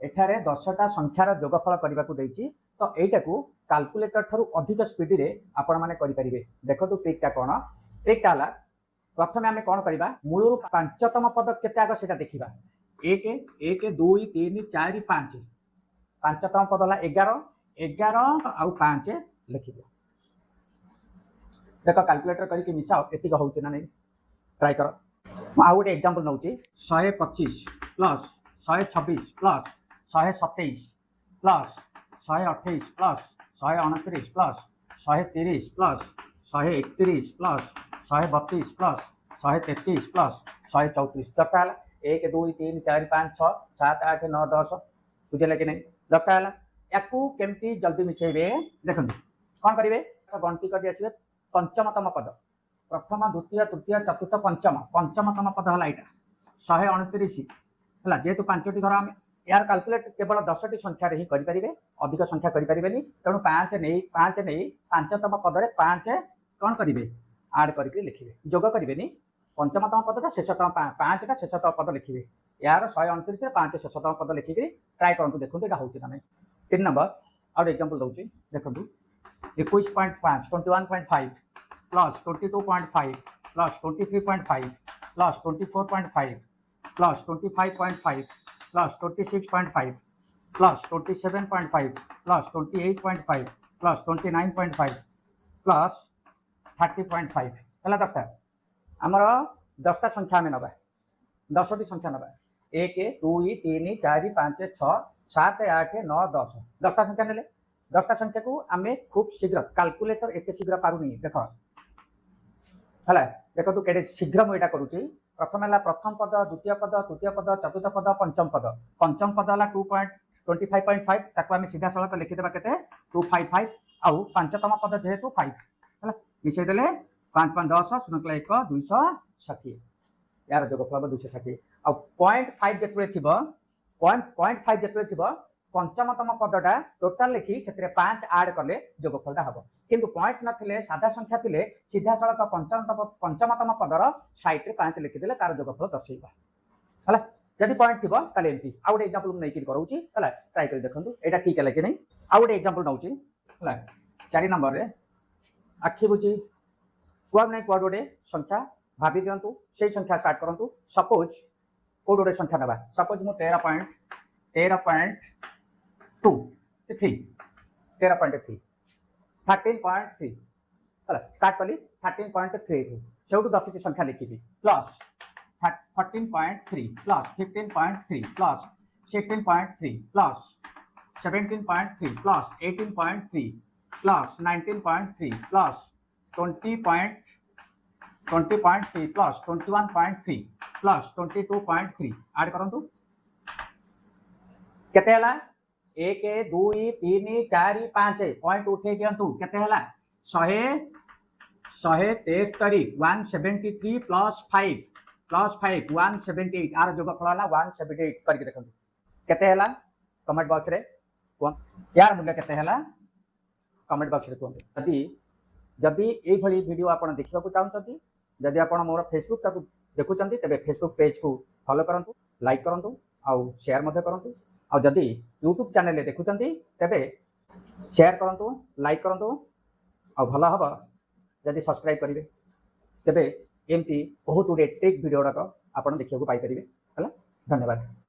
एठारे 10टा संख्यार जोगफल करने को देछि तो एटा को कैलकुलेटर ठारू अधिक स्पीड रे आपण माने करि परिबे। देखो ट्रिकटा कोन ट्रिकटा हला प्रथमे आमे कोन करिबा मूलरू पंचतम पद केते आग सेटा देखिबा 1 1 2 3 4 5 पंचतम पद हला 11 11 आउ 5 लिखिबो। देखो कैलकुलेटर करके मिसाओ एतिक होउछ ना नहीं ट्राई करो। आउ गोटे एग्जांपल नउची 125 plus 126 plus 127 plus 128 plus 129 plus 130 plus 131 plus 132 plus 133 plus 134 दसटा है 1 2 3 4 5 6 7 8 9 10 बुझे कि नहीं दसटा है या केमती जल्दी मिसेबे देखो कौन करेंगे गणती कर आसवे पंचमतम पद प्रथम द्वितीय तृतीय चतुर्थ पंचम पंचमतम पद है यहाँ 129 है जेहेतु 5टी घर आम यार कैलकुलेट केवल 10टी संख्यार ही करेंगे अधिक संख्या करें तेणु 5 नहीं पांचतम पदे 5 कौन करेंगे आड करके लिखिए जोग करेंगे पंचमतम पदटा शेषतम 5टा शेषतम पद लिखिए यार 129 5 शेषतम पद लिखिक ट्राए करूँ देखो यहाँ हूँ ना 3 नंबर आउ एग्जांपल दूसरी देखो 21.5 21.5 plus 22.5 plus 23.5 plus 24.5 plus 25.5 plus 26.5 plus 27.5 plus 28.5 plus 29.5 plus 30.5 है 10टा आमर 10टा संख्या आम नवा 10टी संख्या नवा 1 2 3 4 5 6 7 8 9 10 10टा संख्या नेले 10टा संख्या को आम खूब शीघ्र कैलकुलेटर एत शीघ्र पारुनी देख है देख तू के शीघ्र मुझे करुच्ची प्रथम है प्रथम पद द्वितीय पद तृतीय पद चतुर्थ पद पंचम पद है 2.25.5 ताको आम सीधा सड़क लिखिदेवा के 255 आउ पंचतम पद जेहेतु 5 है मिसेदेले 5 5 10 शून्य 1 260 यार जोगफल 260 आ 0.5 जेतुरे थिबो 0.5 जेतुरे थिबो पंचमतम पदटा टोटाल लिखि से 5 आड कले जोगफलटा हम किंतु पॉइंट नथिले साधा संख्या थिले सीधा सड़क पंचमतम पदर साइड रे 5 लिखिदेले तार जोगफल दर्शेबा हला जदि पॉइंट थिबो ताले एंती आ गोटे एग्जांपल नै कि करूची हला ट्राई कर देखंतु एटा ठीक है कि नहीं आ गोटे एग्जांपल नउची हला 4 नंबर रे आखि बुची कोड नै कोड गोटे संख्या भाबी दियंतु से संख्या स्टार्ट करंतु सपोज कोड गोटे संख्या नबा सपोज मु 13.2 3 13.3 13.3 हला स्टार्ट कली 13.3 से 10टी संख्या लिखी plus 14.3 plus 15.3 plus 16.3 plus 17.3 plus 18.3 plus 19.3 plus 20.3 plus 21.3 plus 22.3 add करंतु केते हला 1 2 3 4 5 पॉइंट उठे दियंतु केते हला 173 173 प्लस 5 178 आर जोगफल हला 178 करके देखंतु केते हला कमेंट बॉक्स रे यार मूल्य केते हला कमेंट बॉक्स रे कहंतु जदि ए भली वीडियो आपण देखिबा को चाहउछंती जदि आपण मोर फेसबुक टाकू देखुचंती तबे फेसबुक पेज को फॉलो करंतु लाइक करंतु आउ शेयर मध्ये करंतु आ जदि यूट्यूब चैनल रे देखुचंती तबे शेयर करंतु लाइक करंतु आ भलो हबो जदि सब्सक्राइब करिवे तबे एमती बहुत गुडे टेक वीडियो रक आपण देखिबा को पाई परिबे हला धन्यवाद।